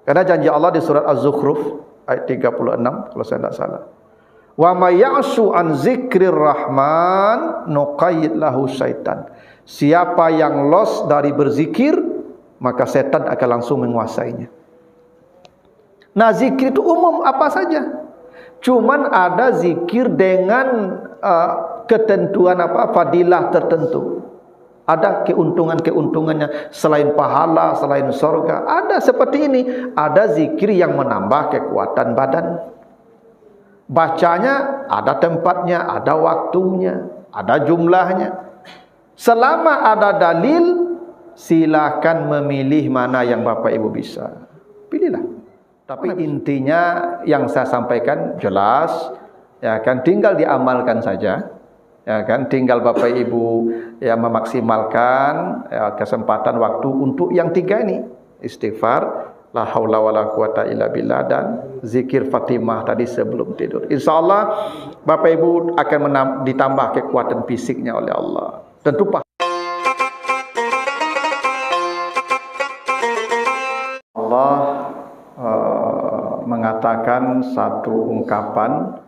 Karena janji Allah di surat Az-Zukhruf ayat 36 kalau saya tidak salah. Wa may ya'shu an zikrir rahman nuqayyid lahu syaitan. Siapa yang los dari berzikir, maka setan akan langsung menguasainya. Nah, zikir itu umum apa saja. Cuman ada zikir dengan ketentuan fadilah tertentu. Ada keuntungannya selain pahala, selain surga. Ada seperti ini, ada zikir yang menambah kekuatan badan. Bacanya ada tempatnya, ada waktunya, ada jumlahnya. Selama ada dalil, silakan memilih mana yang Bapak Ibu bisa. Pilihlah. Tapi intinya yang saya sampaikan jelas, ya kan, tinggal diamalkan saja. Ya kan, tinggal Bapak Ibu ya memaksimalkan ya, kesempatan waktu untuk yang 3 ini. Istighfar, la haula wala quwata illa billah, dan zikir Fatimah tadi sebelum tidur. Insyaallah Bapak Ibu akan ditambah kekuatan fisiknya oleh Allah. Tentu Allah mengatakan satu ungkapan,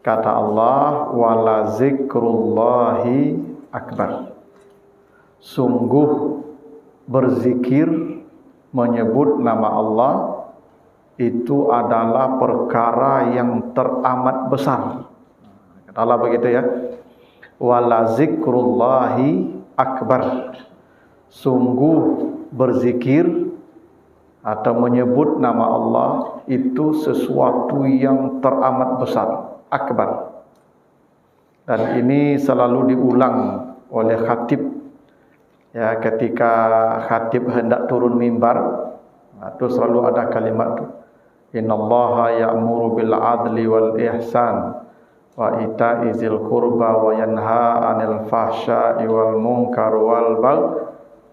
kata Allah, wala zikrullahi akbar. Sungguh berzikir, menyebut nama Allah itu adalah perkara yang teramat besar. Kata Allah begitu ya. Wala zikrullahi akbar. Sungguh berzikir atau menyebut nama Allah itu sesuatu yang teramat besar, akbar. Dan ini selalu diulang oleh khatib. Ya, ketika khatib hendak turun mimbar, itu selalu ada kalimat itu. Innallaha ya'muru bil adli wal ihsan wa ita'i dzil qurba wa yanha 'anil fahsya'i wal munkar wal baghi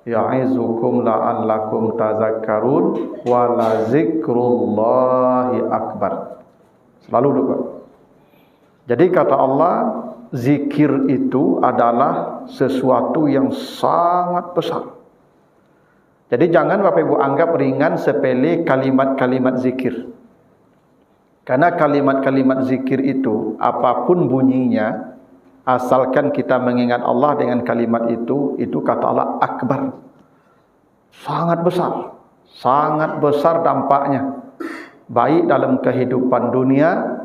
ya'izukum la'allakum tazakkarun wa la zikrullahi akbar. Selalu doa. Jadi kata Allah, zikir itu adalah sesuatu yang sangat besar. Jadi jangan Bapak Ibu anggap ringan sepele kalimat-kalimat zikir. Karena kalimat-kalimat zikir itu apapun bunyinya, asalkan kita mengingat Allah dengan kalimat itu kata Allah akbar. Sangat besar dampaknya. Baik dalam kehidupan dunia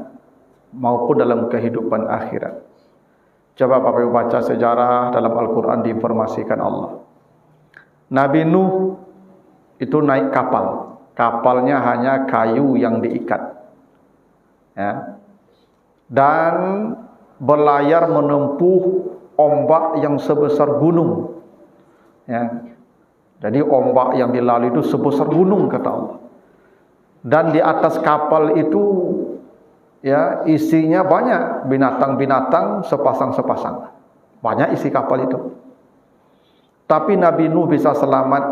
maupun dalam kehidupan akhirat. Coba Bapak Ibu baca sejarah dalam Al-Quran, diinformasikan Allah. Nabi Nuh itu naik kapal. Kapalnya hanya kayu yang diikat. Ya. Dan berlayar menempuh ombak yang sebesar gunung. Ya. Jadi ombak yang dilalui itu sebesar gunung, kata Allah. Dan di atas kapal itu ya isinya banyak binatang-binatang sepasang-sepasang. Banyak isi kapal itu. Tapi Nabi Nuh bisa selamat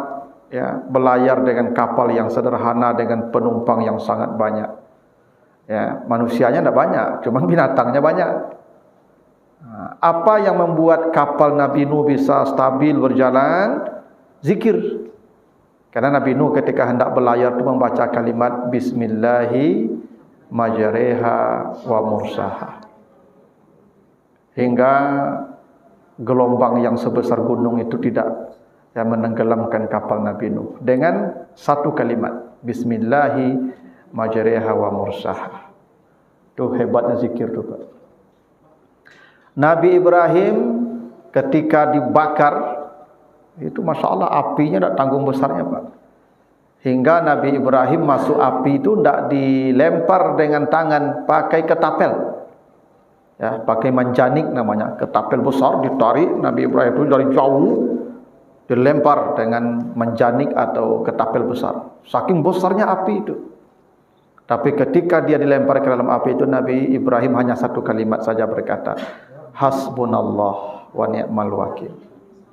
ya, berlayar dengan kapal yang sederhana dengan penumpang yang sangat banyak. Ya, manusianya tidak banyak, cuma binatangnya banyak. Apa yang membuat kapal Nabi Nuh bisa stabil berjalan? Zikir. Karena Nabi Nuh ketika hendak berlayar itu membaca kalimat Bismillahi majreha wa mursaha, hingga gelombang yang sebesar gunung itu tidak menenggelamkan kapal Nabi Nuh dengan satu kalimat Bismillahi majreha wa mursaha. Itu hebatnya zikir itu, Pak. Nabi Ibrahim ketika dibakar itu Masya Allah apinya tidak tanggung besarnya, Pak. Hingga Nabi Ibrahim masuk api itu tidak dilempar dengan tangan, pakai ketapel. Ya, pakai manjanik namanya, ketapel besar ditarik Nabi Ibrahim itu dari jauh, dilempar dengan manjanik atau ketapel besar. Saking besarnya api itu. Tapi ketika dia dilempar ke dalam api itu, Nabi Ibrahim hanya satu kalimat saja berkata, Hasbunallah wa ni'mal wakil,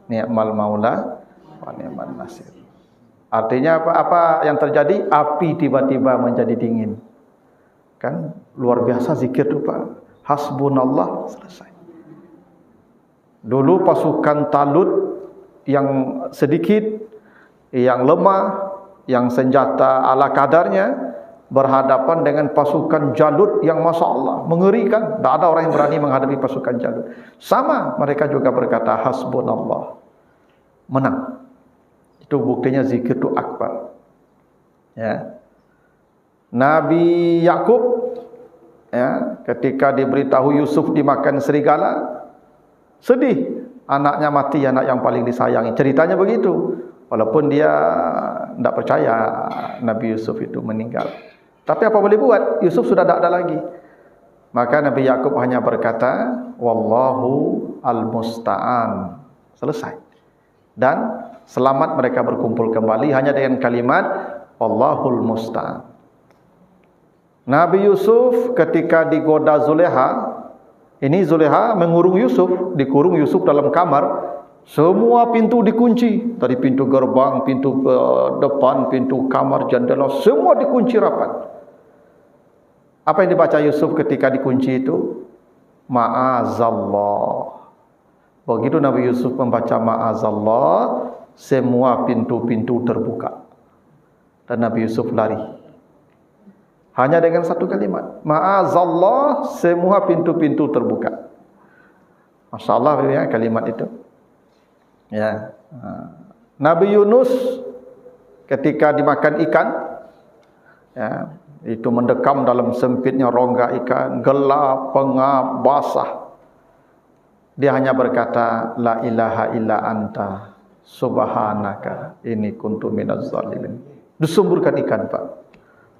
ni'mal maula wa ni'mal nasir. Artinya apa yang terjadi? Api tiba-tiba menjadi dingin. Kan luar biasa zikir itu, Pak. Hasbunallah, selesai. Dulu pasukan Talut yang sedikit, yang lemah, yang senjata ala kadarnya, berhadapan dengan pasukan Jalut yang Masya Allah mengerikan. Tak ada orang yang berani menghadapi pasukan Jalut. Sama, mereka juga berkata hasbunallah, menang. Itu buktinya zikir itu akbar. Ya. Nabi Yakub, ya, ketika diberitahu Yusuf dimakan serigala, sedih. Anaknya mati, anak yang paling disayangi. Ceritanya begitu. Walaupun dia tidak percaya Nabi Yusuf itu meninggal. Tapi apa boleh buat? Yusuf sudah tak ada lagi. Maka Nabi Yakub hanya berkata, wallahu al-musta'an. Selesai. Dan selamat mereka berkumpul kembali hanya dengan kalimat wallahul musta'an. Nabi Yusuf ketika digoda Zulekha, ini Zulekha mengurung Yusuf, dikurung Yusuf dalam kamar. Semua pintu dikunci, dari pintu gerbang, pintu depan, pintu kamar, jendela, semua dikunci rapat. Apa yang dibaca Yusuf ketika dikunci itu? Ma'azallah. Begitu Nabi Yusuf membaca ma'azallah, semua pintu-pintu terbuka. Dan Nabi Yusuf lari. Hanya dengan satu kalimat. Ma'azallah, semua pintu-pintu terbuka. Masya Allah ya, kalimat itu. Ya. Nabi Yunus ketika dimakan ikan, ya, itu mendekam dalam sempitnya rongga ikan, gelap, pengap, basah. Dia hanya berkata, la ilaha illa anta subhanaka inni kuntu minaz zalimin. Disumburkan ikan, Pak.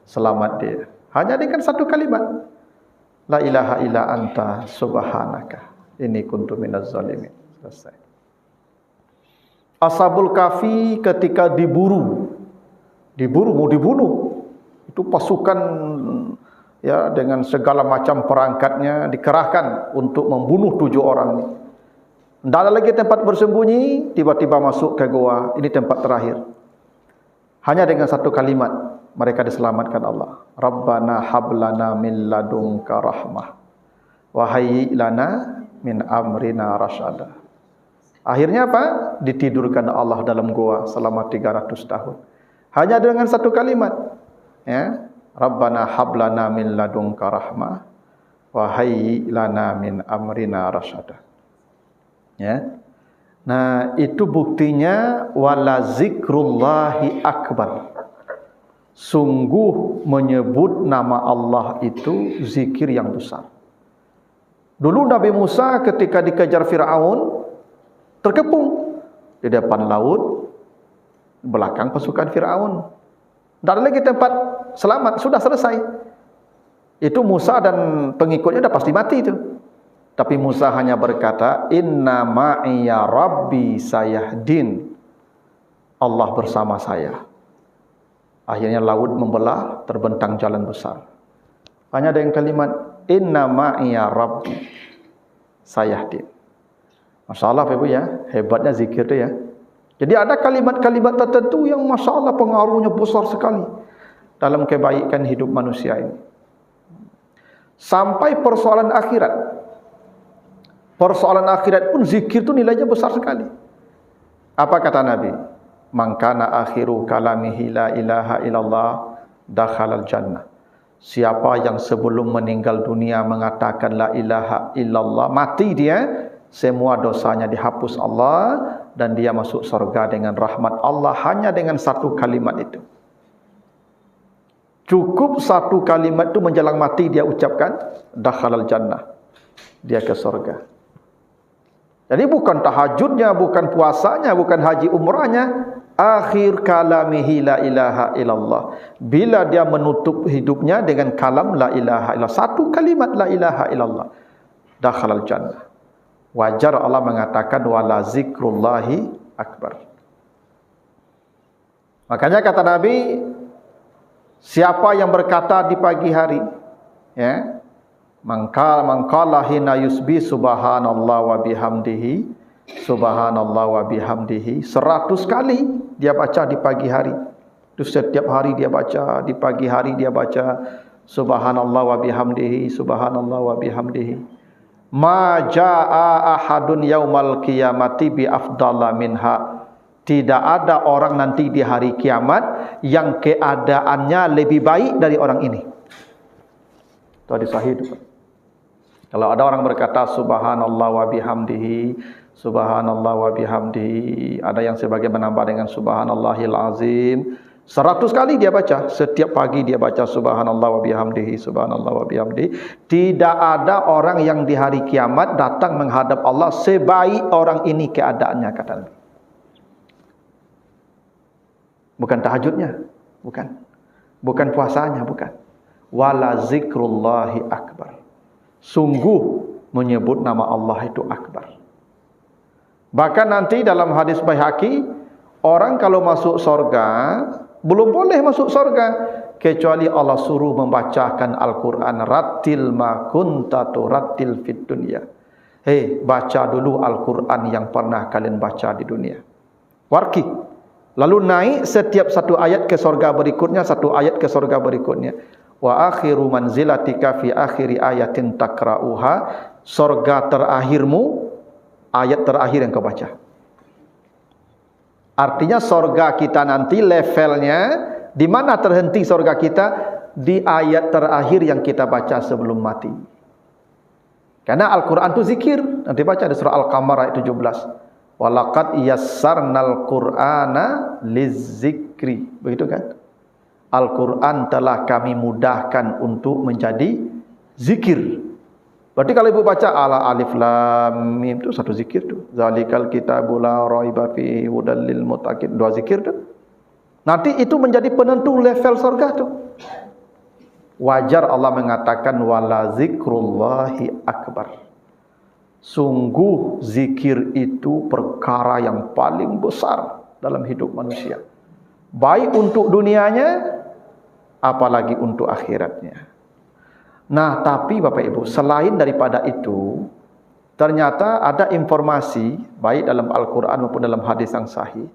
Selamat dia. Hanya dengan satu kalimat. La ilaha illa anta subhanaka inni kuntu minaz zalimin. Selesai. Ashabul Kahfi ketika diburu mau dibunuh. Itu pasukan ya dengan segala macam perangkatnya dikerahkan untuk membunuh 7 orang ini. Tidak ada lagi tempat bersembunyi, tiba-tiba masuk ke gua. Ini tempat terakhir. Hanya dengan satu kalimat mereka diselamatkan Allah. Rabbana hablana min ladunka rahmah wa hayyi lana min amrina rasyada. Akhirnya apa? Ditidurkan Allah dalam gua selama 300 tahun. Hanya dengan satu kalimat. Ya, Rabbana hablana min ladunka rahmah wa hayyi lana min amrina rasyada. Ya. Nah, itu buktinya wala zikrullahi akbar. Sungguh menyebut nama Allah itu zikir yang besar. Dulu Nabi Musa ketika dikejar Firaun terkepung di depan laut, belakang pasukan Firaun. Tak ada lagi tempat selamat, sudah selesai. Itu Musa dan pengikutnya sudah pasti mati itu. Tapi Musa hanya berkata, inna ma'iya rabbi sayahdin. Allah bersama saya. Akhirnya laut membelah, terbentang jalan besar. Hanya dengan kalimat, inna ma'iya rabbi sayahdin. Masya Allah Ibu ya, hebatnya zikir itu ya. Jadi ada kalimat-kalimat tertentu yang Masya Allah pengaruhnya besar sekali dalam kebaikan hidup manusia ini. Sampai persoalan akhirat. Persoalan akhirat pun zikir itu nilainya besar sekali. Apa kata Nabi? Man kana akhiru kalamihi la ilaha illallah dakhalal jannah. Siapa yang sebelum meninggal dunia mengatakan la ilaha illallah, mati dia, semua dosanya dihapus Allah dan dia masuk surga dengan rahmat Allah hanya dengan satu kalimat itu. Cukup satu kalimat itu menjelang mati dia ucapkan dakhalal jannah. Dia ke surga. Jadi bukan tahajudnya, bukan puasanya, bukan haji umrahnya, akhir kalamihi la ilaha illallah. Bila dia menutup hidupnya dengan kalam la ilaha illallah, satu kalimat la ilaha illallah, dakhalal jannah. Wajar Allah mengatakan wala zikrullahi akbar. Makanya kata Nabi, siapa yang berkata di pagi hari, ya, mangkala hina yusbi subhanallah wa bihamdihi, subhanallah wa bihamdihi, 100 kali dia baca di pagi hari. Itu setiap hari dia baca, di pagi hari dia baca subhanallah wa bihamdihi, subhanallah wa bihamdihi. Ma jaa ahadun yaumal qiyamati bi afdalla minha. Tidak ada orang nanti di hari kiamat yang keadaannya lebih baik dari orang ini. Itu hadis sahih itu. Kalau ada orang berkata subhanallah wa bihamdihi, subhanallah wa bihamdihi, ada yang sebagai menambah dengan subhanallahil azim, 100 kali dia baca, setiap pagi dia baca subhanallah wa bihamdihi, subhanallah wa bihamdihi. Tidak ada orang yang di hari kiamat datang menghadap Allah sebaik orang ini keadaannya, kata Nabi. Bukan tahajudnya, bukan puasanya, bukan. Wala zikrullahi akbar. Sungguh menyebut nama Allah itu akbar. Bahkan nanti dalam hadis Baihaqi, orang kalau masuk surga belum boleh masuk surga kecuali Allah suruh membacakan Al-Quran. Rattil ma kunta turattil fid dunya. Hei, baca dulu Al-Quran yang pernah kalian baca di dunia. Warki. Lalu naik setiap satu ayat ke surga berikutnya, satu ayat ke surga berikutnya. Wa akhiru manzilatika fi akhiri ayatin takra'uha. Surga terakhirmu, ayat terakhir yang kau baca. Artinya surga kita nanti levelnya, di mana terhenti surga kita? Di ayat terakhir yang kita baca sebelum mati. Karena Al-Quran itu zikir. Nanti baca di surah Al-Qamar ayat 17. Walaqad yassarnal Qur'ana lizzikri. Begitu kan? Al-Quran telah kami mudahkan untuk menjadi zikir. Berarti kalau ibu baca ala alif lam mim itu satu zikir tu. Zalikal kitabul la raiba fihi hudal lil muttaqin, dua zikir tu. Nanti itu menjadi penentu level surga tu. Wajar Allah mengatakan wala zikrullahi akbar. Sungguh zikir itu perkara yang paling besar dalam hidup manusia. Baik untuk dunianya, apalagi untuk akhiratnya. Nah, tapi Bapak Ibu, selain daripada itu, ternyata ada informasi, baik dalam Al-Quran maupun dalam hadis yang sahih,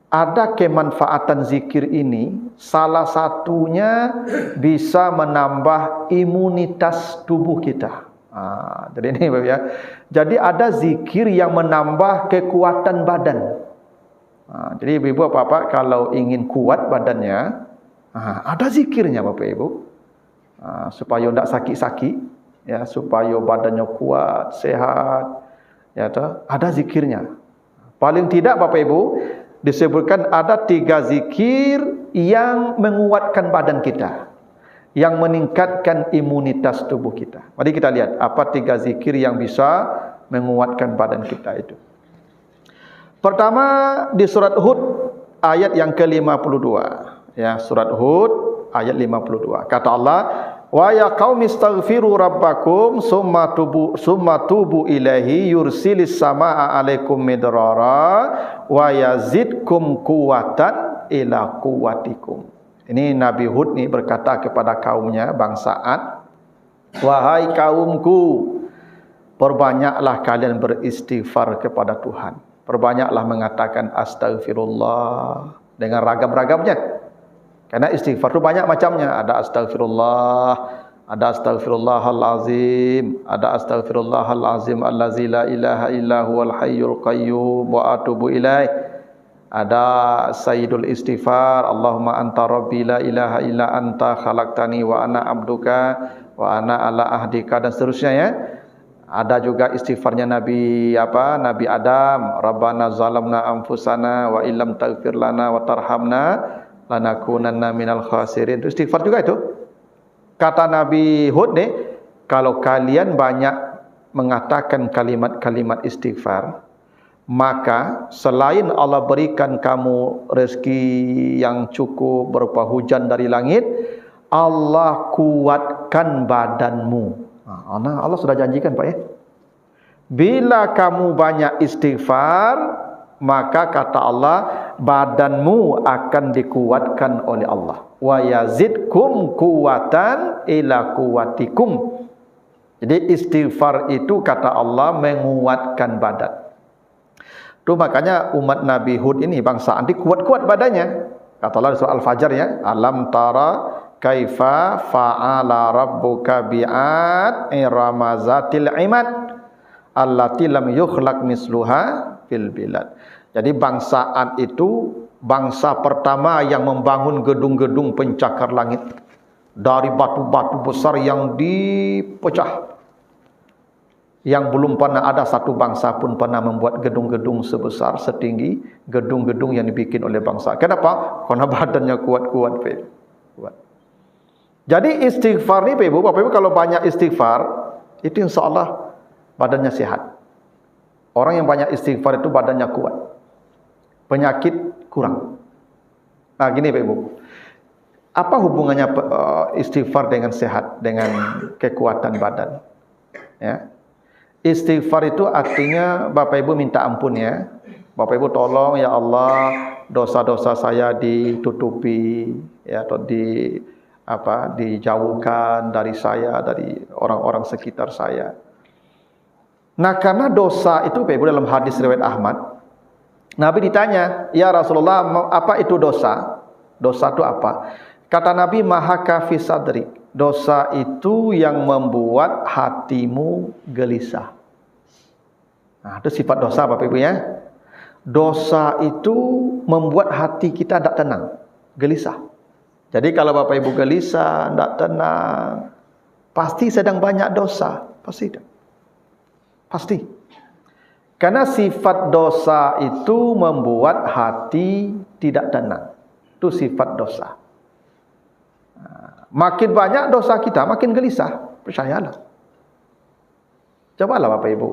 ada kemanfaatan zikir ini, salah satunya bisa menambah imunitas tubuh kita. Jadi ini Bapak ya. Jadi ada zikir yang menambah kekuatan badan. Jadi ibu bapak kalau ingin kuat badannya, ada zikirnya Bapak Ibu. Supaya tidak sakit-sakit, ya, supaya badannya kuat, sehat, ya toh, ada zikirnya. Paling tidak Bapak Ibu disebutkan ada 3 zikir yang menguatkan badan kita, yang meningkatkan imunitas tubuh kita. Mari kita lihat apa 3 zikir yang bisa menguatkan badan kita itu. Pertama di surat Hud ayat yang ke-52. Ya, surat Hud ayat 52. Kata Allah, "Wa ya qaumi astaghfiru rabbakum summa tubu ilaihi yursilis samaa 'alaikum midrara wa yazidkum quwwatan ila quwwatikum." Ini Nabi Hud nih berkata kepada kaumnya, bangsa Ad, "Wahai kaumku, perbanyaklah kalian beristighfar kepada Tuhan. Perbanyaklah mengatakan astagfirullah dengan ragam-ragamnya. Karena istighfar itu banyak macamnya. Ada astagfirullah, ada astagfirullahal azim, ada astagfirullahal azim allazi la ilaha illa huwal hayyul qayyum wa atubu ilaih. Ada sayyidul istighfar, Allahumma anta rabbi la ilaha illa anta khalaqtani wa ana abduka wa ana ala ahdika," dan seterusnya ya. Ada juga istighfarnya Nabi Adam, Rabbana zalamna anfusana wa illam taghfir lana wa tarhamna lanakunanna minal khasirin. Itu istighfar juga itu. Kata Nabi Hud nih, kalau kalian banyak mengatakan kalimat-kalimat istighfar, maka selain Allah berikan kamu rezeki yang cukup berupa hujan dari langit, Allah kuatkan badanmu. Allah sudah janjikan Pak ya. Bila kamu banyak istighfar, maka kata Allah, badanmu akan dikuatkan oleh Allah. Wa yazidkum quwwatan ila quwwatikum. Jadi istighfar itu kata Allah menguatkan badan. Itu makanya umat Nabi Hud ini, bangsa Adi, kuat-kuat badannya. Kata Allah di surah Al-Fajr ya, alam tara kaifa fa'ala rabbuka bi'ad iramazatil imad allati lam yukhlaq misluha fil bilad. Jadi bangsa Ad itu bangsa pertama yang membangun gedung-gedung pencakar langit dari batu-batu besar yang dipecah. Yang belum pernah ada satu bangsa pun pernah membuat gedung-gedung sebesar, setinggi gedung-gedung yang dibikin oleh bangsa. Kenapa? Karena badannya kuat-kuat. Kuat. Jadi istighfar ni Bapak Ibu, kalau banyak istighfar, itu insya Allah badannya sehat. Orang yang banyak istighfar itu badannya kuat, penyakit kurang. Nah gini Bapak Ibu, apa hubungannya istighfar dengan sehat, dengan kekuatan badan? Ya. Istighfar itu artinya Bapak Ibu minta ampun ya. Bapak Ibu tolong ya Allah, dosa-dosa saya ditutupi ya, atau dijauhkan dari saya, dari orang-orang sekitar saya. Nah, karena dosa itu Bapak Ibu dalam hadis riwayat Ahmad, Nabi ditanya, "Ya Rasulullah, apa itu dosa?" Dosa itu apa? Kata Nabi, "Mahaka fi sadri." Dosa itu yang membuat hatimu gelisah. Nah, itu sifat dosa Bapak Ibu ya. Dosa itu membuat hati kita tidak tenang, gelisah. Jadi kalau Bapak Ibu gelisah, tidak tenang, pasti sedang banyak dosa, pasti. Pasti. Karena sifat dosa itu membuat hati tidak tenang. Itu sifat dosa. Makin banyak dosa kita, makin gelisah. Percayalah. Cobalah Bapak Ibu.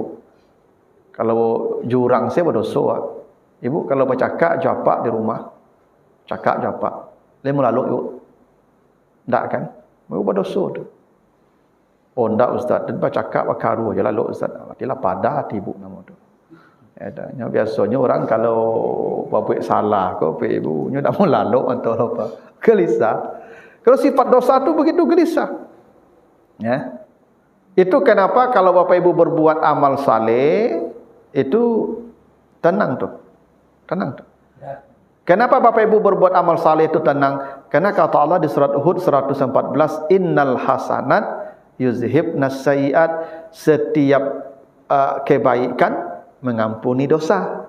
Kalau jurang saya berdosa. Ibu kalau bercakap japak di rumah, cakap japak. Dia melaluk ibu. Tak kan? Ibu berdosa tu. Oh tak Ustaz, dia bercakap karu je lalu Ustaz. Artilah pada hati ibu nama tu. Ya, biasanya orang kalau buat salah ke ibu, nya tak mau lalu atau apa. Gelisah. Kalau sifat dosa tu begitu gelisah. Ya. Itu kenapa kalau Bapak Ibu berbuat amal saleh itu tenang tu. Tenang tu. Kenapa Bapak Ibu berbuat amal saleh itu tenang? Karena kata Allah di surat Hud 114, "Innal hasanat yuzhibnas sayyi'at." Setiap kebaikan mengampuni dosa.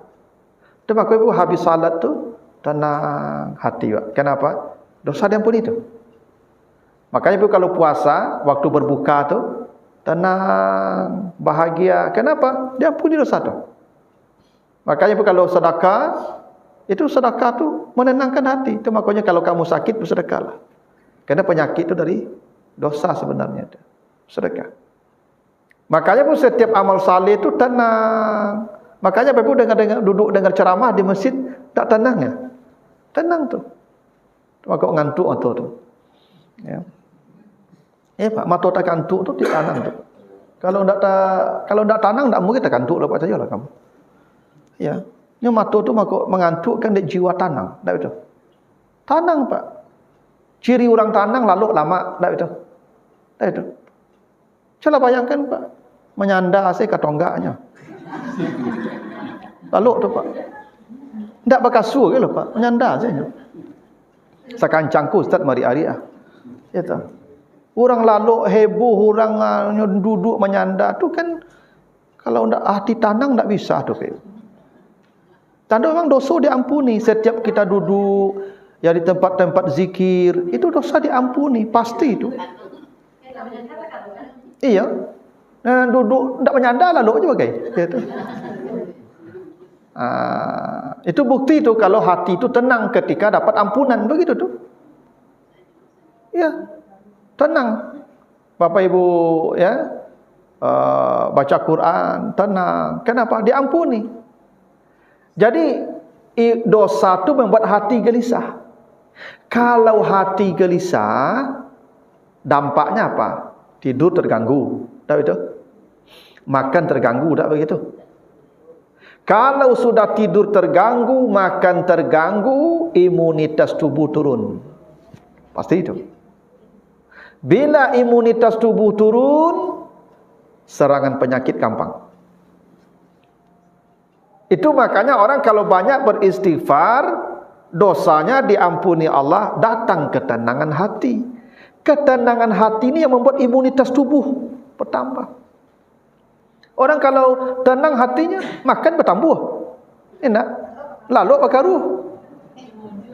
Tu Bapak Ibu habis salat tu tenang hati. Kenapa? Dosa diampuni tu. Makanya Ibu kalau puasa, waktu berbuka tu tenang, bahagia. Kenapa? Diampuni dosa tu. Makanya Ibu kalau sedekah, itu sedekah tu menenangkan hati. Itu makanya kalau kamu sakit bersedekahlah. Karena penyakit itu dari dosa sebenarnya itu. Sedekah. Makanya Ibu setiap amal saleh itu tenang. Makanya Ibu duduk dengar ceramah di masjid tak tenang ya. Tenang tu. Maka ngantuk atau tu. Ya. Pak, mata tak kantuk tu tenang tu. Kalau ndak tenang ndak mungkin tak kantuk dapat sajalah kamu. Ya. Ni mata tu mengantukkan dia jiwa tenang, tak betul? Tenang Pak. Ciri orang tenang lalu lama, tak betul? Tak betul. Coba bayangkan Pak, menyandar saya ke tonggaknya. Lalu tu Pak. Ndak berkasur ke lho Pak, menyandar saya. Sakancangku Ustaz mari hari ah. Ya tak. Orang lalu heboh, orang duduk menyandar tu kan kalau ndak hati tenang ndak bisa tu Pak. Tanda orang dosa diampuni. Setiap kita duduk ya di tempat-tempat zikir, itu dosa diampuni, pasti itu. Iya. Nah, duduk tak menyandar lalu aja bagai. Gitu. Itu bukti itu kalau hati itu tenang ketika dapat ampunan, begitu tuh. Ya, tenang. Bapak Ibu ya baca Quran, tenang. Kenapa? Diampuni. Jadi dosa itu membuat hati gelisah. Kalau hati gelisah, dampaknya apa? Tidur terganggu, tak betul? Makan terganggu, tak begitu? Kalau sudah tidur terganggu, makan terganggu, imunitas tubuh turun. Pasti itu. Bila imunitas tubuh turun, serangan penyakit gampang. Itu makanya orang kalau banyak beristighfar, dosanya diampuni Allah, datang ketenangan hati. Ketenangan hati ini yang membuat imunitas tubuh bertambah. Orang kalau tenang hatinya, makan bertambah. Enak. Lalu bakaru.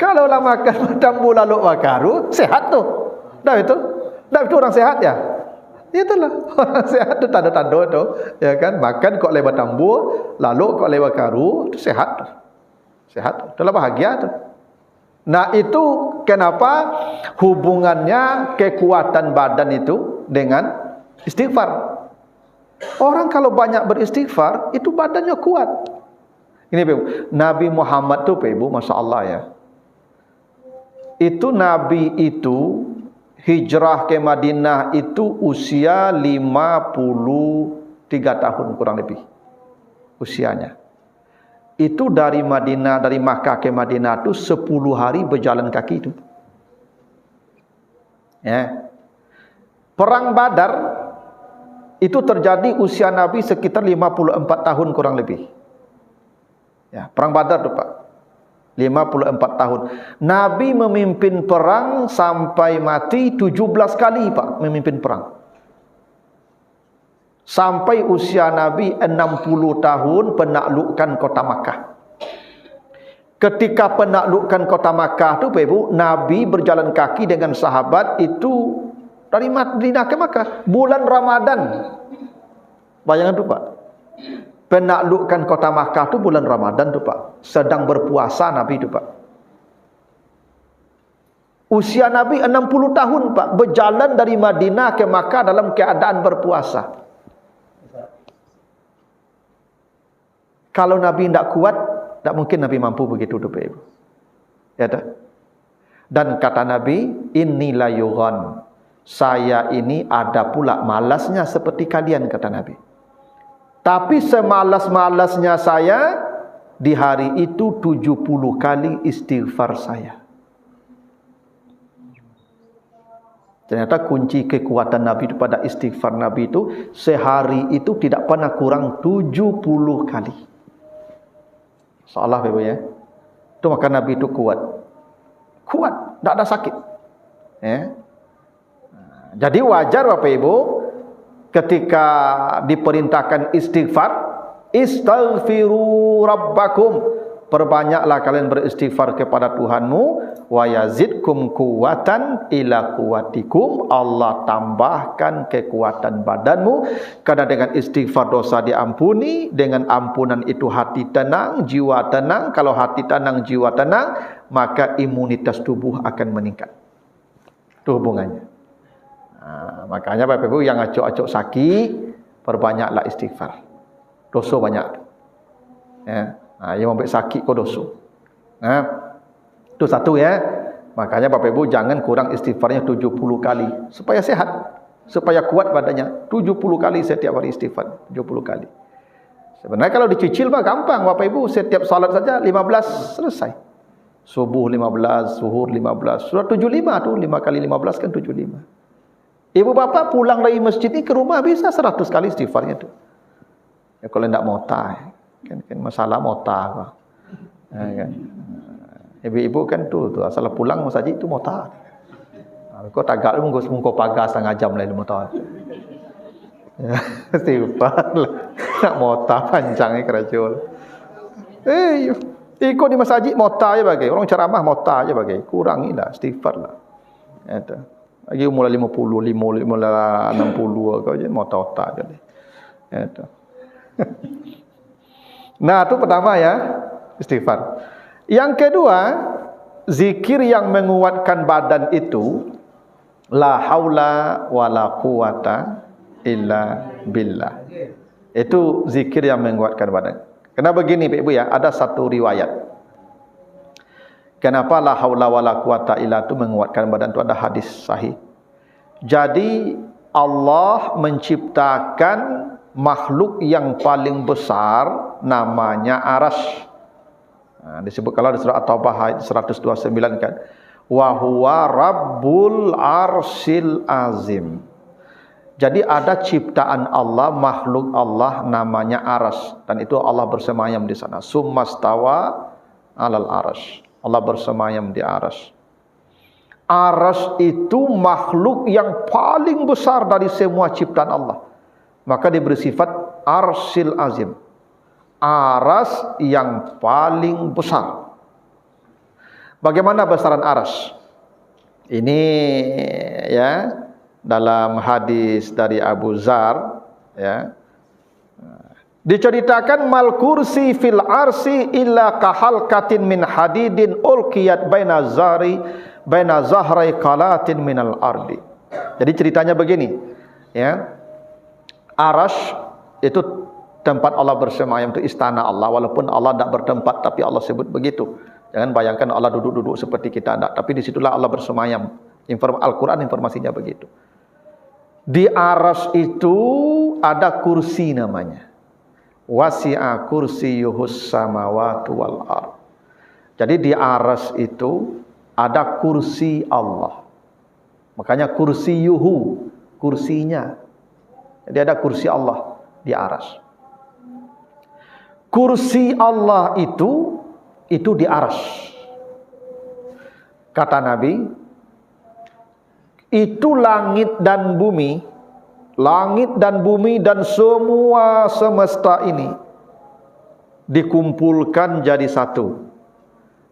Kalau lah makan tambu lalu bakaru, sehat tu. Dah itu orang sehat ya. Itulah orang sehat tu tanda-tanda tu, ya kan? Makan kok lewat tambu, lalu kok lewat bakaru, tu sehat tu. Sehat tu. Itulah bahagia tu. Nah, itu kenapa hubungannya kekuatan badan itu dengan istighfar. Orang kalau banyak beristighfar, itu badannya kuat. Ini Ibu, Nabi Muhammad tu Ibu, Masya Allah ya. Itu Nabi itu hijrah ke Madinah itu usia 53 tahun kurang lebih. Usianya. Itu dari Madinah, dari Makkah ke Madinah itu 10 hari berjalan kaki itu. Ya. Perang Badar itu terjadi usia Nabi sekitar 54 tahun kurang lebih. Ya, perang Badar tu Pak. 54 tahun. Nabi memimpin perang sampai mati 17 kali Pak, memimpin perang. Sampai usia Nabi 60 tahun penaklukkan kota Makkah. Ketika penaklukkan kota Makkah tu Pak Ibu, Nabi berjalan kaki dengan sahabat itu dari Madinah ke Makkah bulan Ramadan. Bayangkan tu Pak. Penaklukkan kota Makkah tu bulan Ramadan tu Pak. Sedang berpuasa Nabi tu Pak. Usia Nabi 60 tahun Pak, berjalan dari Madinah ke Makkah dalam keadaan berpuasa. Kalau Nabi tidak kuat, tak mungkin Nabi mampu begitu tu Pak Ibu. Ya tak? Dan kata Nabi, inni la yughan. Saya ini ada pula malasnya seperti kalian, kata Nabi. Tapi semalas-malasnya saya, di hari itu 70 kali istighfar saya. Ternyata kunci kekuatan Nabi itu pada istighfar Nabi itu, sehari itu tidak pernah kurang 70 kali. Salah Ibu ya. Itu maka Nabi itu kuat. Kuat, tidak ada sakit. Ya. Jadi wajar Bapak Ibu, ketika diperintahkan istighfar, istaghfiru rabbakum, perbanyaklah kalian beristighfar kepada Tuhanmu, wa yazidkum quwwatan ila quwwatikum, Allah tambahkan kekuatan badanmu, karena dengan istighfar dosa diampuni, dengan ampunan itu hati tenang, jiwa tenang. Kalau hati tenang, jiwa tenang, maka imunitas tubuh akan meningkat. Itu hubungannya. Makanya Bapak Ibu yang acuk-acuk sakit, perbanyaklah istighfar. Dosa banyak. Ya. Yang membuat sakit kau dosa. Itu satu ya. Makanya Bapak Ibu jangan kurang istighfarnya 70 kali supaya sehat, supaya kuat badannya. 70 kali setiap hari istighfar, 70 kali. Sebenarnya kalau dicicil mah gampang Bapak Ibu, setiap salat saja 15 selesai. Subuh 15, zuhur 15. Sudah 75 tu, 5 kali 15 kan 75. Ibu bapa pulang dari masjid ni ke rumah bisa 100 kali istighfarnya tu. Ya kalau tidak motah, kan masalah motah kan. Ibu-ibu kan tu asal pulang masjid tu motah. Kau tagak lu mungko pagar setengah jam lain motah. Istighfar lah. Nak motah panjang ni kerajul. Ikut di masjid motah je bagai. Orang ceramah motah je bagai. Kurangilah istighfar lah. Itu. Lagi mula 50, mula 60 kau je motah otak je. Itu. Nah, itu pertama ya, istighfar. Yang kedua, zikir yang menguatkan badan itu, la haula wala quwata illa billah. Itu zikir yang menguatkan badan. Kenapa begini Pak Ibu ya? Ada satu riwayat. Kenapa la haula wala quwata illa itu menguatkan badan itu, ada hadis sahih. Jadi Allah menciptakan makhluk yang paling besar namanya Arasy. Disebut kalau di surah At-Taubah ayat 129 kan, wa huwa rabbul arsyil azim. Jadi ada ciptaan Allah, makhluk Allah namanya Arasy, dan itu Allah bersemayam di sana. Summastawa alal arasy. Allah bersemayam di Arasy. Arasy itu makhluk yang paling besar dari semua ciptaan Allah. Maka diberi sifat arsyil azim. aras yang paling besar. Bagaimana besaran aras? Ini ya dalam hadis dari Abu Dzar ya. Diceritakan mal kursi fil arsi illa kahalkatin min hadidin ulqiyat baina zahrai qalatin minal ardi. Jadi ceritanya begini, ya. Arash itu tempat Allah bersemayam, itu istana Allah. Walaupun Allah tidak bertempat, tapi Allah sebut begitu. Jangan bayangkan Allah duduk-duduk seperti kita, tidak. Tapi disitulah Allah bersemayam. Al-Quran informasinya begitu. Di Arash itu ada kursi namanya. Wasi'a kursiyuhus samawati wal ard. Jadi di Aras itu ada kursi Allah. Makanya kursiyuhu, kursinya. Jadi ada kursi Allah di Aras. Kursi Allah itu di Aras. Kata Nabi, itu langit dan bumi dan semua semesta ini dikumpulkan jadi satu,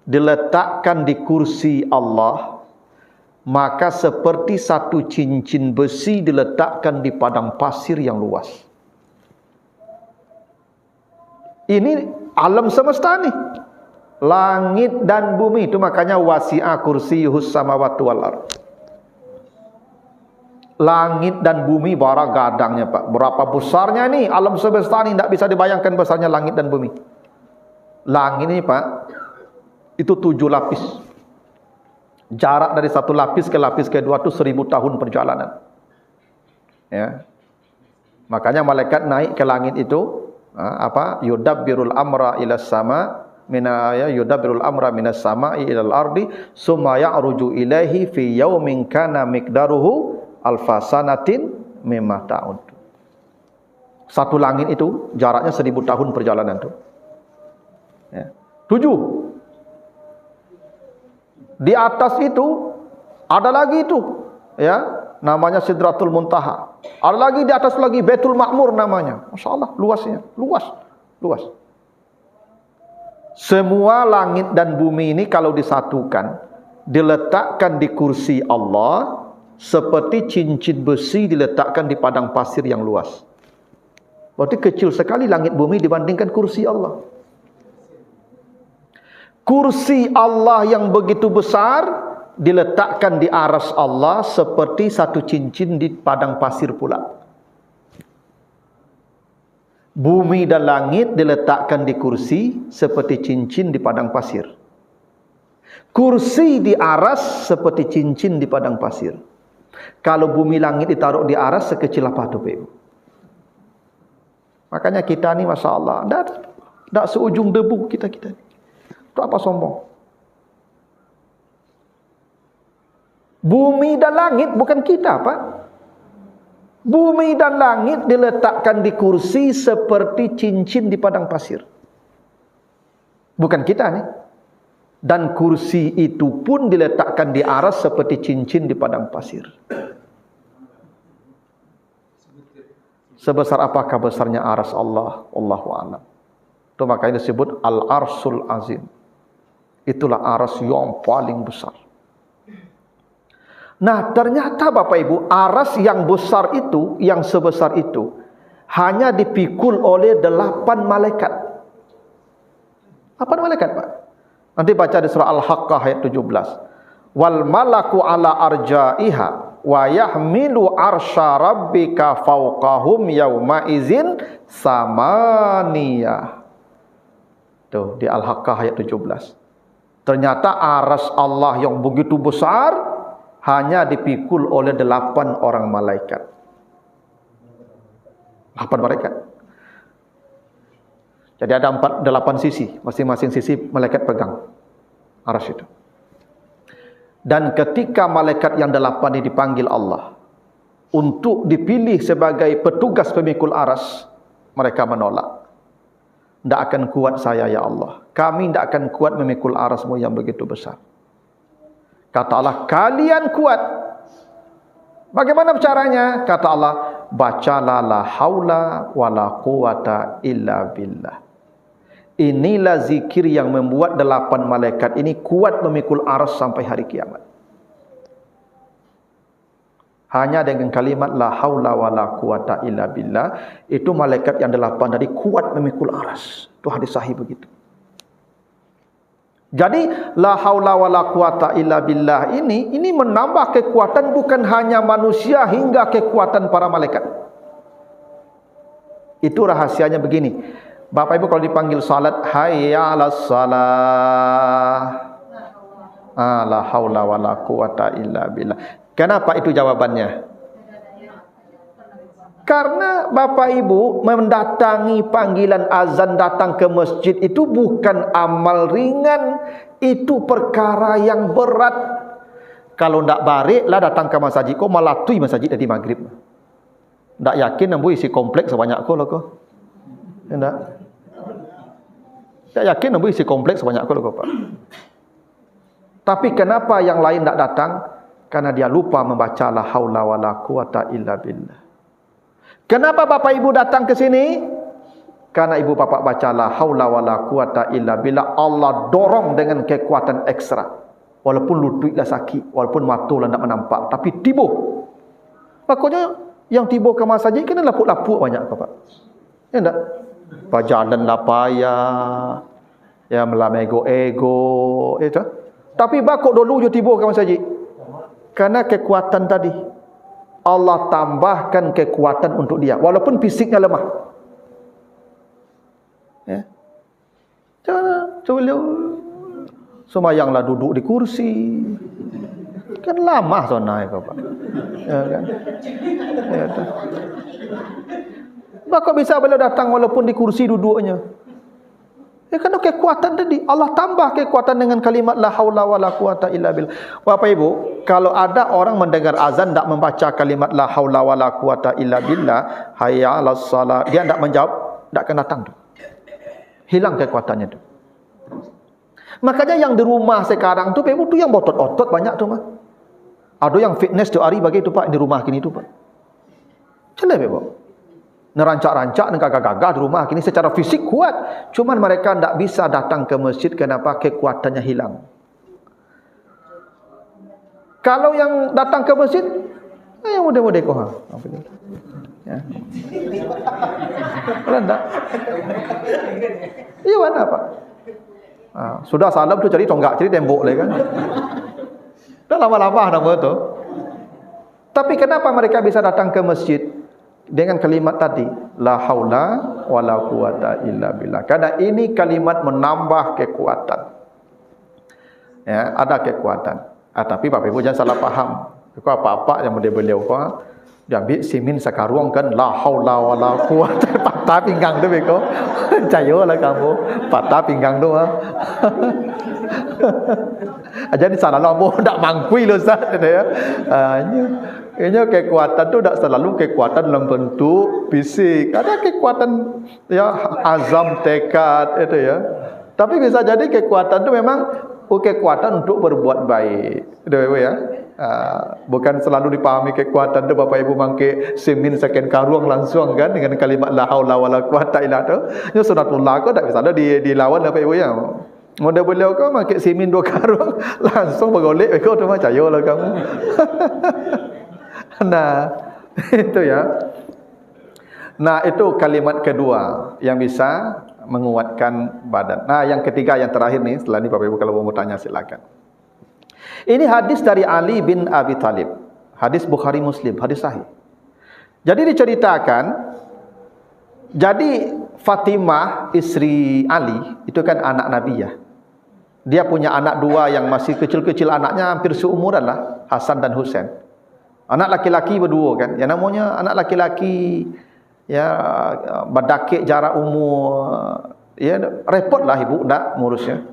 diletakkan di kursi Allah, maka seperti satu cincin besi diletakkan di padang pasir yang luas. Ini alam semesta nih, langit dan bumi. Itu makanya wasi'a kursiyuhus samawati wal ard. Langit dan bumi bara gadangnya, Pak. Berapa besarnya nih alam semesta ini, tidak bisa dibayangkan besarnya langit dan bumi. Langit ini, Pak, itu 7 lapis. Jarak dari satu lapis ke lapis kedua itu 1000 tahun perjalanan. Ya. Makanya malaikat naik ke langit itu yudabbirul amra ila sama yudabbirul amra minas sama'i ilal ardi summa ya'ruju ilaihi fi yaumin kana miqdaruhu alfasanatin mimma ta'ud. Satu langit itu jaraknya 1000 tahun perjalanan itu. Ya. 7. Di atas itu ada lagi itu, ya, namanya Sidratul Muntaha. Ada lagi di atas lagi Baitul Ma'mur namanya. Masya Allah, luasnya, luas. Semua langit dan bumi ini kalau disatukan, diletakkan di kursi Allah, seperti cincin besi diletakkan di padang pasir yang luas. Berarti kecil sekali langit bumi dibandingkan kursi Allah. Kursi Allah yang begitu besar diletakkan di aras Allah seperti satu cincin di padang pasir pula. Bumi dan langit diletakkan di kursi seperti cincin di padang pasir. Kursi di aras seperti cincin di padang pasir. Kalau bumi langit ditaruh di aras, sekecil apa tuh, Ibu? Makanya kita ni, Masya Allah, tidak seujung debu kita ni. Itu apa sombong? Bumi dan langit bukan kita, Pak. Bumi dan langit diletakkan di kursi seperti cincin di padang pasir. Bukan kita nih. Dan kursi itu pun diletakkan di aras seperti cincin di padang pasir. Sebesar apakah besarnya aras Allah? Allahu a'lam. Itu makanya disebut Al-Arsul Azim. Itulah aras yang paling besar. Nah, ternyata Bapak Ibu, aras yang besar itu, yang sebesar itu, hanya dipikul oleh 8 malaikat. 8 malaikat, Pak. Nanti baca di surah Al-Haqqah ayat 17. Wal malaku ala arja'iha wa yahmilu arsya rabbika fawqahum yawma izin samaniyah. Tuh di Al-Haqqah ayat 17. Ternyata aras Allah yang begitu besar hanya dipikul oleh 8 orang malaikat. 8 malaikat. Jadi ada 8 sisi, masing-masing sisi malaikat pegang aras itu. Dan ketika malaikat yang 8 ini dipanggil Allah untuk dipilih sebagai petugas pemikul aras, mereka menolak. Tidak akan kuat saya ya Allah. Kami tidak akan kuat memikul arasmu yang begitu besar. Kata Allah, kalian kuat. Bagaimana caranya? Kata Allah, bacalah la haula wala quwata illa billah. Inilah zikir yang membuat 8 malaikat ini kuat memikul arsy sampai hari kiamat. Hanya dengan kalimat la haula wala quwata illa billah, itu malaikat yang 8 tadi kuat memikul arsy. Itu hadis sahih begitu. Jadi la haula wala quwata illa billah ini menambah kekuatan bukan hanya manusia, hingga kekuatan para malaikat. Itu rahasianya begini. Bapak Ibu kalau dipanggil salat, hayya 'alas salah. La haula wala quwata illa billah. Kenapa itu jawabannya? Karena Bapak Ibu mendatangi panggilan azan, datang ke masjid itu bukan amal ringan, itu perkara yang berat. Kalau ndak baliklah datang ke masjid, kau malatui masjid dari maghrib. Ndak yakin nambu isi kompleks sebanyak kau lah kau. Ndak. Ndak yakin nambu isi kompleks sebanyak kau lah kau, Pak. Tapi kenapa yang lain ndak datang? Karena dia lupa membaca la haula wala quwata illa billah. Kenapa Bapak Ibu datang ke sini? Karena ibu bapak baca la haula wala quwata illa billah, Allah dorong dengan kekuatan ekstra. Walaupun lutut dah sakit, walaupun mata lah tak menampak, tapi tiba. Makanya yang tiba ke masjid kena lapuk-lapuk banyak Bapak. Ya tak? Berjalan lah payah, ya melam ego-ego, itu. Tapi bakok dulu je tiba ke masjid. Karena kekuatan tadi Allah tambahkan kekuatan untuk dia walaupun fisiknya lemah. Ya. Coba semayanglah duduk di kursi. Kan lama sonai Bapak. Ya kan? Ya kan? Bapak bisa beliau datang walaupun di kursi duduknya. Ya kan kekuatan tadi Allah tambah kekuatan dengan kalimat la haula wala quwata illa billah. Bapak Ibu, kalau ada orang mendengar azan tak membaca kalimat la haula wala quwata illa billah, hayya 'alas salat, dia tak menjawab, tak akan datang tu. Hilang kekuatannya tu. Makanya yang di rumah sekarang tu Bapak Ibu tu yang otot-otot banyak tu mah. Ada yang fitness tu hari bagi tu Pak di rumah kini tu Pak. Celai Bapak. Nerancak-rancak dan gagah-gagah di rumah kini secara fisik kuat, cuman mereka tidak bisa datang ke masjid. Kenapa? Kekuatannya hilang. Kalau yang datang ke masjid, yang muda-muda kau ya. Kalau tidak, iya mana Pak? Sudah salam tu cari tonggak, cari tembok lagi kan? Dah lama-lama nama tu. Tapi kenapa mereka bisa datang ke masjid? Dengan kalimat tadi la haula wala quwata illa billah. Karena ini kalimat menambah kekuatan. Ya, ada kekuatan. Tapi Bapak Ibu jangan salah faham. Kau apa-apa yang beliau kau dia ambil simin sekaruang kan la haula wala quwata, patah pinggang tu beko. Cayolah kamu, patah pinggang tu jadi salah lombok tak mangkui loh Ustaz ya. Ini kekuatan tu tak selalu kekuatan dalam bentuk fisik. Ada kekuatan ya azam, tekad itu ya. Tapi bisa jadi kekuatan tu memang kekuatan untuk berbuat baik. Itu ya. Bukan selalu dipahami kekuatan tu Bapak Ibu mangke semin second karuang langsung kan dengan kalimat la haula wala quwata illa tu. Ini sunatullah kau tak bisa dilawan Bapak Ibu ya. Mudah beliau kau mangke semin 2 karung langsung bergolek kau tu macam cayolah kamu. Nah, itu ya. Nah, itu kalimat kedua yang bisa menguatkan badan. Nah, yang ketiga yang terakhir nih, setelah ini Bapak Ibu kalau mau tanya silakan. Ini hadis dari Ali bin Abi Thalib. Hadis Bukhari Muslim, hadis sahih. Jadi diceritakan, jadi Fatimah istri Ali itu kan anak Nabi ya. Dia punya anak 2 yang masih kecil-kecil, anaknya hampir seumuran lah, Hasan dan Husain. Anak laki-laki berdua kan. Yang namanya anak laki-laki ya berdakik jarak umur ya repot lah ibu nak ngurusnya.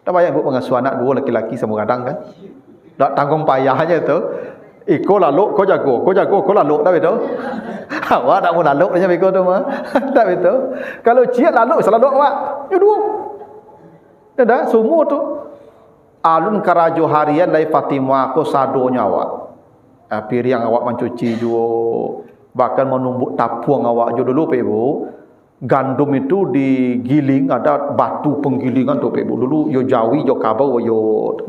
Tak payah ibu mengasuh anak 2 laki-laki sama kadang kan. Tak tanggung payahnya tu. Kau lalu kau jago, kau lalu tak betul. Awak tak mau lalu aja bego tu mah. Tak betul. Kalau cia lalu selalu awak. Ya 2. Dah semua tu. Alun karajo harian dari Fatimah ko sadonya awak. Piring awak mencuci juga, bahkan menumbuk tapuang awak juga dulu Pak Ibu. Gandum itu digiling, ada batu penggilingan tu Pak Ibu. Dulu yo jawi, yo kabau, yo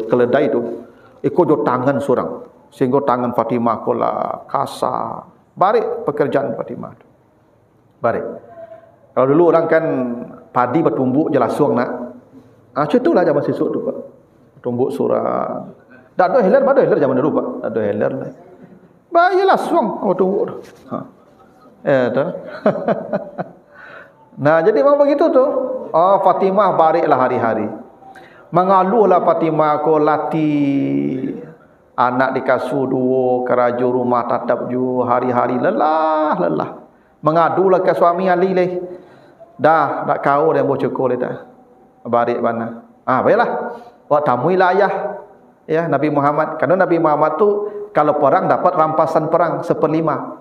keledai tu. Iko jo tangan surang. Sehingga tangan Fatimah kola kasar. Barik pekerjaan Fatimah tu. Barik. Kalau dulu orang kan padi bertumbuk je langsung nak. Macam itulah zaman sisuk tu Pak. Tumbuk surang. Tak ada heler zaman dulu Pak. Tak ada heler lah. Baik langsung awak tumbuk tu. Tu. Nah, jadi memang begitu tu. Oh, Fatimah bariklah hari-hari. Mengaluhlah Fatimah ko lati anak dikasuh dua, keraju rumah tatap ju hari-hari lelah. Mengadulah ke suami Ali leh. Dah nak kau dah bocokol dah. Barik mana? Baiklah. Buat tamuilah ayah. Ya, Nabi Muhammad. Karena Nabi Muhammad tu kalau perang dapat rampasan perang 1/5.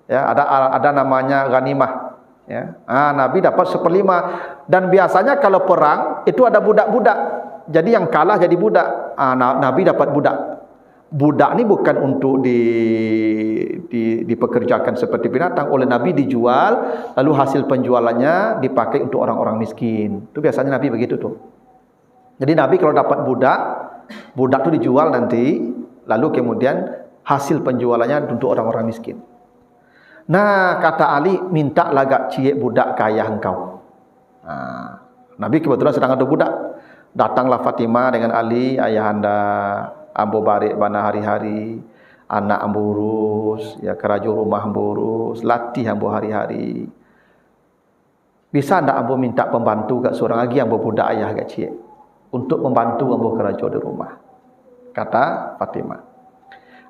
Ya, ada namanya ghanimah. Ya. Nabi dapat 1/5 dan biasanya kalau perang itu ada budak-budak. Jadi yang kalah jadi budak. Nabi dapat budak. Budak ni bukan untuk dipekerjakan seperti binatang. Oleh Nabi dijual, lalu hasil penjualannya dipakai untuk orang-orang miskin. Itu biasanya Nabi begitu tuh. Jadi Nabi kalau dapat budak tu dijual nanti, lalu kemudian hasil penjualannya untuk orang-orang miskin. Nah, kata Ali, minta lagak cie budak ke ayah engkau. Nabi kebetulan sedang ada budak. Datanglah Fatimah dengan Ali, ayahanda ambo barik bana hari-hari, anak ambo urus, ya keraju rumah ambo urus, latih ambo hari-hari. Bisa ndak ambo minta pembantu kat seorang lagi ambo budak ayah kat cie untuk membantu ambo keraju di rumah. Kata Fatimah.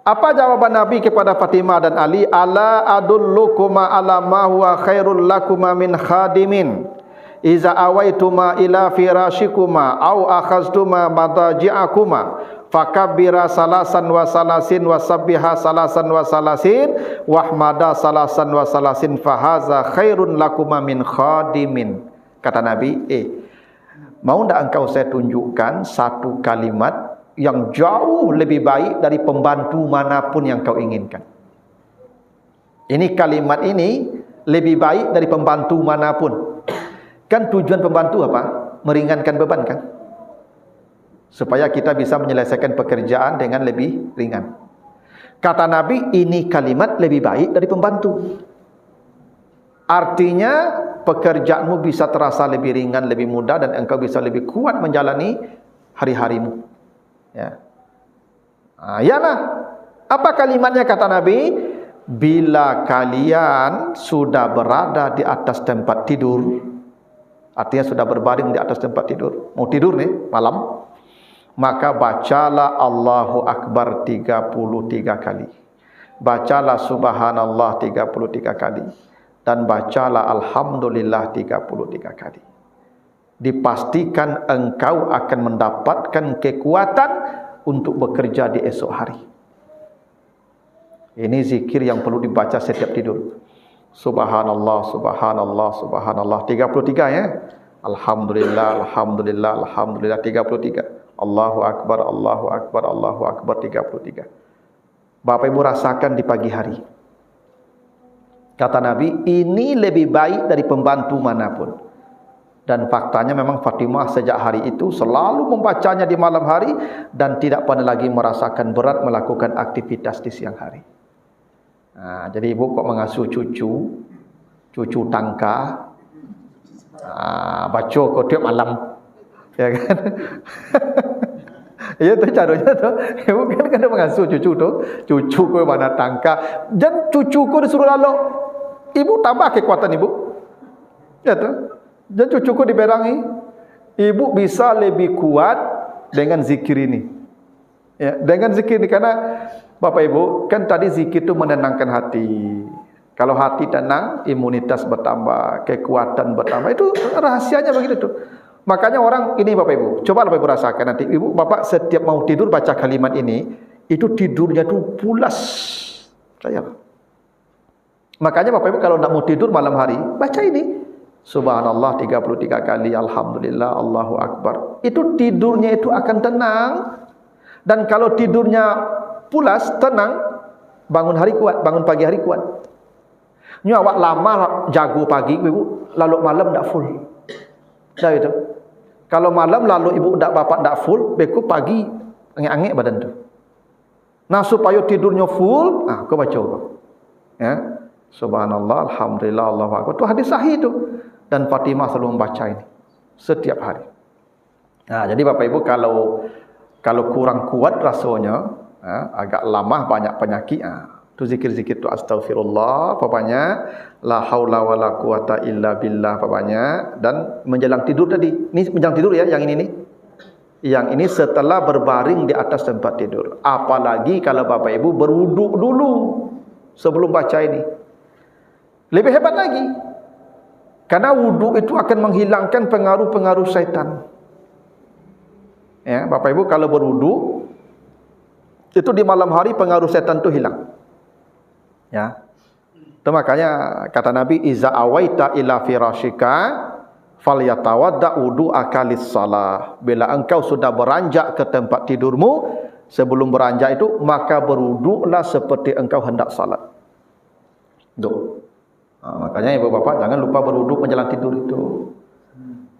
Apa jawaban Nabi kepada Fatimah dan Ali? Ala adullukuma ala ma huwa khairul lakuma min khadimin. Iza awaituma ila firashikuma au akhaztuma madaji'akuma fakabbira salasan wa salasin wa sabbiha salasan wa salasin wahmada salasan wa salasin fahaza khairun lakuma min khadimin. Kata Nabi, mau ndak engkau saya tunjukkan satu kalimat yang jauh lebih baik dari pembantu manapun yang kau inginkan. Ini kalimat ini lebih baik dari pembantu manapun. Kan tujuan pembantu apa? Meringankan beban kan? Supaya kita bisa menyelesaikan pekerjaan dengan lebih ringan. Kata Nabi, ini kalimat lebih baik dari pembantu. Artinya pekerjaanmu bisa terasa lebih ringan, lebih mudah dan engkau bisa lebih kuat menjalani hari-harimu. Ya. Yalah. Apa kalimatnya kata Nabi? Bila kalian sudah berada di atas tempat tidur, artinya sudah berbaring di atas tempat tidur, mau tidur nih malam, maka bacalah Allahu Akbar 33 kali. Bacalah Subhanallah 33 kali dan bacalah Alhamdulillah 33 kali. Dipastikan engkau akan mendapatkan kekuatan untuk bekerja di esok hari. Ini zikir yang perlu dibaca setiap tidur. Subhanallah, Subhanallah, Subhanallah 33 ya. Alhamdulillah, Alhamdulillah, Alhamdulillah 33. Allahu Akbar, Allahu Akbar, Allahu Akbar 33. Bapak Ibu rasakan di pagi hari. Kata Nabi, ini lebih baik dari pembantu manapun. Dan faktanya memang Fatimah sejak hari itu selalu membacanya di malam hari dan tidak pernah lagi merasakan berat melakukan aktivitas di siang hari. Jadi ibu kok mengasuh cucu tangka, baca kok tiap malam, ya kan? Ya tu caranya tu. Ibu kan kena mengasuh cucu kau mana tangka, dan cucu kau disuruh lalu, ibu tambah kekuatan ibu, ya tu. Dan cucuku diberangi, ibu bisa lebih kuat dengan zikir ini. Ya, dengan zikir ini karena Bapak Ibu kan tadi zikir itu menenangkan hati. Kalau hati tenang, imunitas bertambah, kekuatan bertambah. Itu rahasianya begitu tuh. Makanya orang ini Bapak Ibu, coba Bapak Ibu rasakan nanti. Ibu Bapak setiap mau tidur baca kalimat ini, itu tidurnya tuh pulas. Makanya Bapak Ibu kalau nak mau tidur malam hari, baca ini. Subhanallah 33 kali, Alhamdulillah, Allahu Akbar. Itu tidurnya itu akan tenang. Dan kalau tidurnya pulas, tenang, bangun hari kuat, bangun pagi hari kuat. Nyo awak lama jago pagi ibu, lalu malam tak full. Dah itu. Kalau malam lalu ibu dak bapak dak full, beku pagi angek-angek badan tu. Nah supaya tidurnya full, kau baca apa? Ya. Subhanallah, alhamdulillah, Allahu akbar. Tu hadis sahih tu. Dan Fatimah selalu membaca ini setiap hari. Nah, jadi Bapak Ibu kalau kurang kuat rasanya, agak lamah banyak penyakit, tu zikir-zikir tu astaghfirullah, apa banyak, la haula wala quwata illa billah, apa banyak, dan menjelang tidur tadi. Ini menjelang tidur ya, yang ini nih. Yang ini setelah berbaring di atas tempat tidur. Apalagi kalau Bapak Ibu berwuduk dulu sebelum baca ini. Lebih hebat lagi. Karena wuduk itu akan menghilangkan pengaruh-pengaruh syaitan. Ya, Bapak Ibu kalau berwuduk itu di malam hari pengaruh syaitan itu hilang. Ya. Itu makanya kata Nabi, iza awaita ila firashika falyatawadda wudu'aka lis-shalah. Bila engkau sudah beranjak ke tempat tidurmu, sebelum beranjak itu maka berwuduklah seperti engkau hendak salat. Tuh. Makanya ibu bapak jangan lupa berwuduk menjelang tidur itu.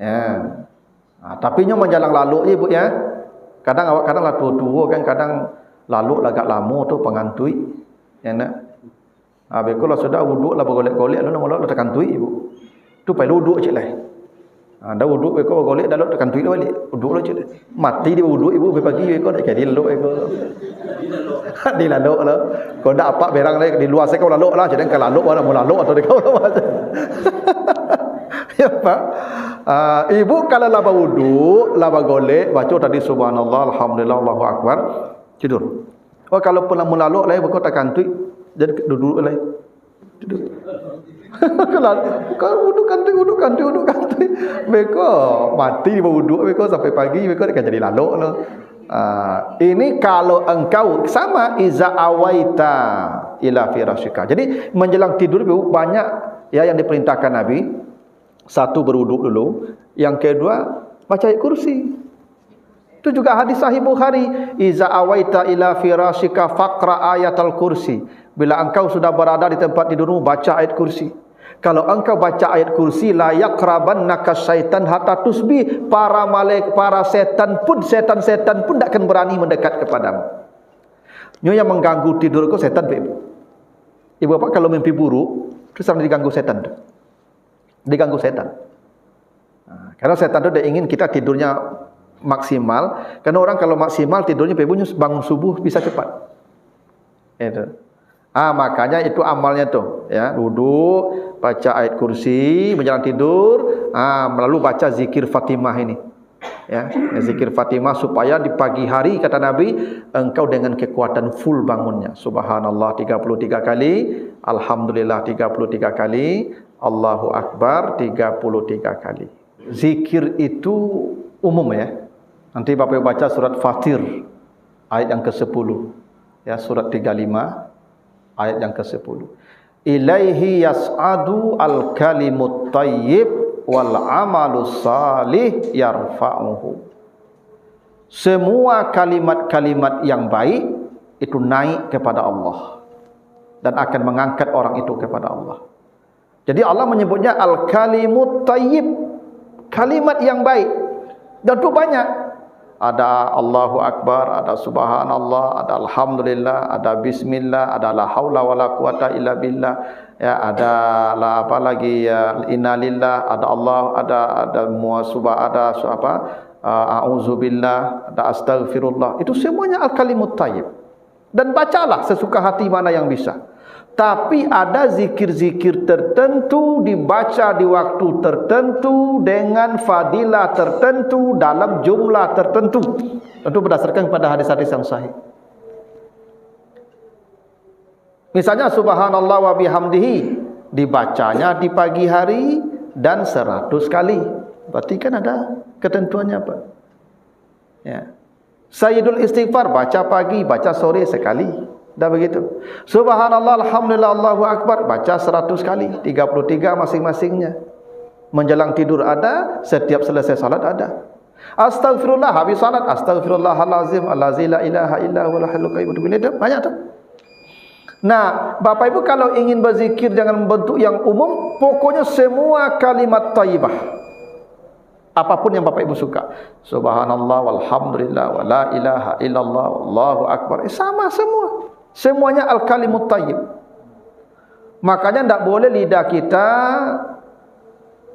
Ya. Tapi nyo menjelang lalu ibu ya. Kadang lah tua-tua kan, kadang lalu agak lama tu pengantui. Ya nak. Beku lah sudah wuduk lah bergolek-golek lalu malah tekan tui ibu. Tu pai wuduk cik lah. Dah wuduk beku bergolek dah tekan tui balik. Wuduk lah cik. Mati dia wuduk ibu pagi beku dak jadi lalu beku. Di lalu lah. Kau dak apa berang lagi di luar saya kau lalu lah. Jadi kau lalu mana mau lalu atau di kau lah. Ya Pak. Ibu kalau laba wuduk, laba golek, baca tadi subhanallah, alhamdulillah, Allahu akbar, tidur. Oh kalau pun lamun lalu lah ibu kau tak kantui, jadi duduk lah. Tidur. Kalau wuduk kantui. Beko mati di wuduk beko sampai pagi beko akan jadi lalu lah. Ini kalau engkau sama iza awaita ila firashika. Jadi menjelang tidur banyak ya yang diperintahkan Nabi. Satu berwuduk dulu, yang kedua baca ayat kursi. Itu juga hadis sahih Bukhari, iza awaita ila firashika faqra ayatal kursi. Bila engkau sudah berada di tempat tidurmu, baca ayat kursi. Kalau engkau baca ayat kursi, la yaqrabannaka syaitan hatta tusbih, para setan pun tak akan berani mendekat kepadamu. Nyo yang mengganggu tidur kau setan Ibu. Ibu apa kalau mimpi buruk, terus diganggu setan tu. Diganggu setan. Karena setan itu dia ingin kita tidurnya maksimal. Karena orang kalau maksimal tidurnya bangun subuh bisa cepat. Itu. Makanya itu amalnya tuh, ya, duduk, baca ayat kursi, menjelang tidur, lalu baca zikir Fatimah ini. Ya, zikir Fatimah supaya di pagi hari kata Nabi engkau dengan kekuatan full bangunnya. Subhanallah 33 kali, alhamdulillah 33 kali. Allahu Akbar 33 kali. Zikir itu umum ya. Nanti Bapak baca surat Fatir ayat yang ke-10. Ya, surat 35 ayat yang ke-10. Ilaihi yas'adu al-kalimut thayyib wal amalus salih yarfa'uhu. Semua kalimat-kalimat yang baik itu naik kepada Allah dan akan mengangkat orang itu kepada Allah. Jadi Allah menyebutnya al-kalimut thayyib, kalimat yang baik. Dan itu banyak. Ada Allahu Akbar, ada Subhanallah, ada Alhamdulillah, ada Bismillah, ada la haula wala quwata illa billah. Ya, ada la apa lagi ya, innalillah, ada Allah, ada muasubah, ada apa? A'udzubillah, ada astaghfirullah. Itu semuanya al-kalimut thayyib. Dan bacalah sesuka hati mana yang bisa. Tapi ada zikir-zikir tertentu dibaca di waktu tertentu dengan fadilah tertentu dalam jumlah tertentu. Tentu berdasarkan pada hadis-hadis yang sahih. Misalnya subhanallah wa bihamdihi dibacanya di pagi hari dan 100 kali. Berarti kan ada ketentuannya Pak. Ya. Sayyidul istighfar baca pagi, baca sore sekali. Dah begitu. Subhanallah, alhamdulillah, Allahu Akbar baca 100 kali, 33 masing-masingnya. Menjelang tidur ada, setiap selesai salat ada. Astagfirullah habis salat, astagfirullahalazim, allazi la ilaha illa huwal hayyul qayyum. Banyak tu. Nah, Bapak Ibu kalau ingin berzikir jangan bentuk yang umum, pokoknya semua kalimat thayyibah. Apapun yang Bapak Ibu suka. Subhanallah walhamdulillah wala ilaha illallah wallahu akbar. Sama semua. Semuanya al-kalimut thayyib. Makanya tidak boleh lidah kita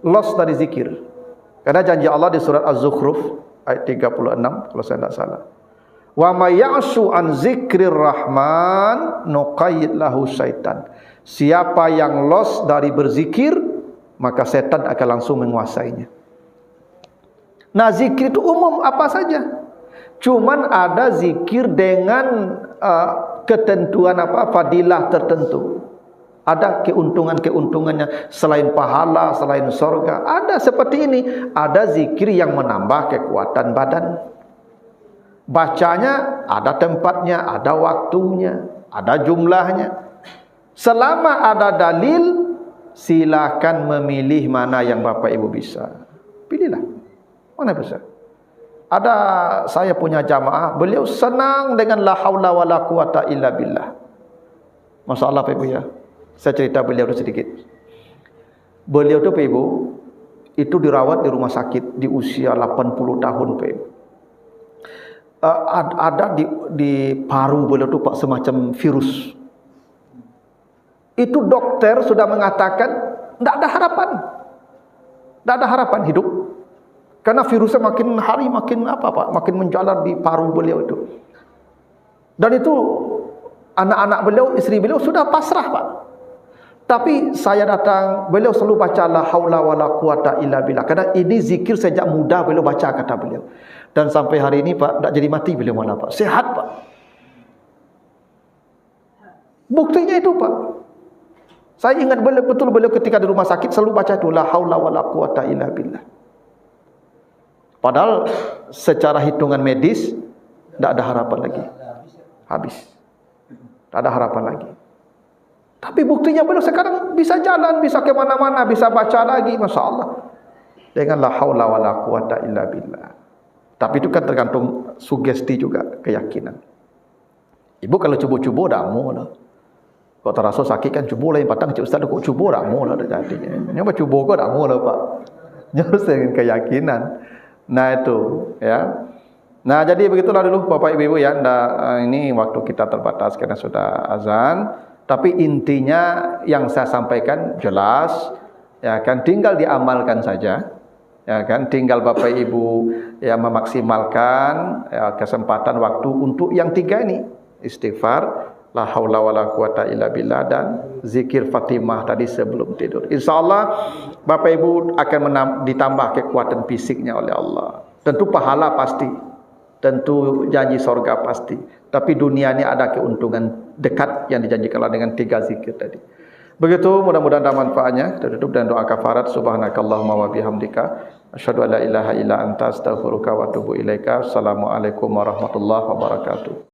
lost dari zikir. Karena janji Allah di surat Az-Zukhruf ayat 36 kalau saya tidak salah. Wa may ya'shu an zikrir rahman nuqayyid lahu syaitan. Siapa yang lost dari berzikir, maka setan akan langsung menguasainya. Nah, zikir itu umum apa saja. Cuman ada zikir dengan ketentuan fadilah tertentu. Ada keuntungannya selain pahala, selain surga. Ada seperti ini, ada zikir yang menambah kekuatan badan. Bacanya ada tempatnya, ada waktunya, ada jumlahnya. Selama ada dalil, silakan memilih mana yang Bapak Ibu bisa. Pilihlah. Mana bisa? Ada saya punya jamaah, beliau senang dengan la haula wala quwata illa billah. Masalah Pak Ibu ya. Saya cerita beliau sedikit. Beliau itu Pak Ibu, itu dirawat di rumah sakit di usia 80 tahun Pak Ibu. Ada di paru beliau itu Pak semacam virus. Itu dokter sudah mengatakan tidak ada harapan. Tidak ada harapan hidup. Karena virusnya makin hari makin Pak, makin menjalar di paru beliau itu. Dan itu anak-anak beliau, istri beliau sudah pasrah Pak. Tapi saya datang, beliau selalu baca la haula wala quwata illa billah. Karena ini zikir sejak muda beliau baca kata beliau. Dan sampai hari ini Pak, tak jadi mati beliau malah Pak. Sehat Pak. Buktinya itu Pak. Saya ingat betul beliau ketika di rumah sakit selalu baca itu la haula wala quwata illa billah. Padahal secara hitungan medis tidak ada harapan lagi. Habis. Tak ada harapan lagi. Tapi buktinya beliau sekarang bisa jalan, bisa ke mana-mana, bisa baca lagi, Masya Allah. Dengan la haula wala quwata illa billah. Tapi itu kan tergantung sugesti juga, keyakinan. Ibu kalau cubu-cubu dah mula. Kau terasa sakit kan cubu lah yang patang, cik ustaz kok cubu dah mula dah jadinya. Ini apa cubu kau dah mula Pak. Harus dengan keyakinan. Nah itu ya. Nah jadi begitulah dulu Bapak Ibu ya. Ini waktu kita terbatas karena sudah azan. Tapi intinya yang saya sampaikan jelas, ya kan, tinggal diamalkan saja, ya kan, tinggal Bapak Ibu ya memaksimalkan ya, kesempatan waktu untuk yang tiga ini, istighfar, la haula wala quwata illa billah, dan zikir Fatimah tadi sebelum tidur. Insyaallah Bapak Ibu akan ditambah kekuatan fisiknya oleh Allah. Tentu pahala pasti, tentu janji surga pasti. Tapi dunia ini ada keuntungan dekat yang dijanjikan Allah dengan tiga zikir tadi. Begitu, mudah-mudahan ada manfaatnya. Tutup dan doa kafarat. Subhanakallahumma wa bihamdika asyhadu an la ilaha illa anta astaghfiruka wa atubu ilaika. Assalamualaikum warahmatullahi wabarakatuh.